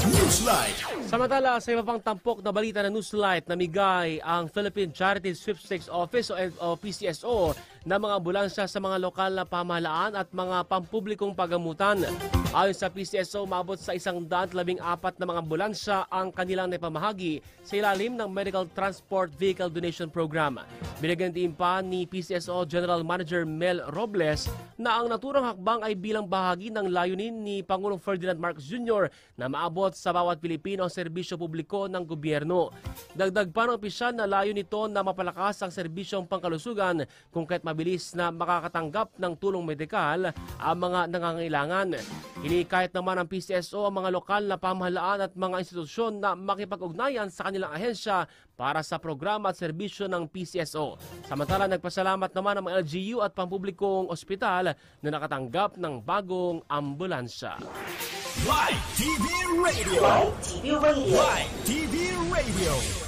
Newslight. Samantala, sa iba pang tampok na balita na Newslight, namigay ang Philippine Charity Sweepstakes Office o PCSO na mga ambulansya sa mga lokal na pamahalaan at mga pampublikong pagamutan. Ayon sa PCSO, maabot sa 114 na mga ambulansya ang kanilang naipamahagi sa ilalim ng Medical Transport Vehicle Donation Program. Binigyan din pa ni PCSO General Manager Mel Robles na ang naturang hakbang ay bilang bahagi ng layunin ni Pangulong Ferdinand Marcos Jr. na maabot sa bawat Pilipino ang serbisyo publiko ng gobyerno. Dagdag pa ng opisyal na layo nito na mapalakas ang serbisyong pangkalusugan kung kahit mabilis na makakatanggap ng tulong medikal ang mga nangangailangan. Hinikayat naman ang PCSO ang mga lokal na pamahalaan at mga institusyon na makipag-ugnayan sa kanilang ahensya para sa programa at serbisyo ng PCSO. Samantala, nagpasalamat naman ang mga LGU at pampublikong ospital na nakatanggap ng bagong ambulansya. Live TV Radio. Live TV Radio. Live TV Radio.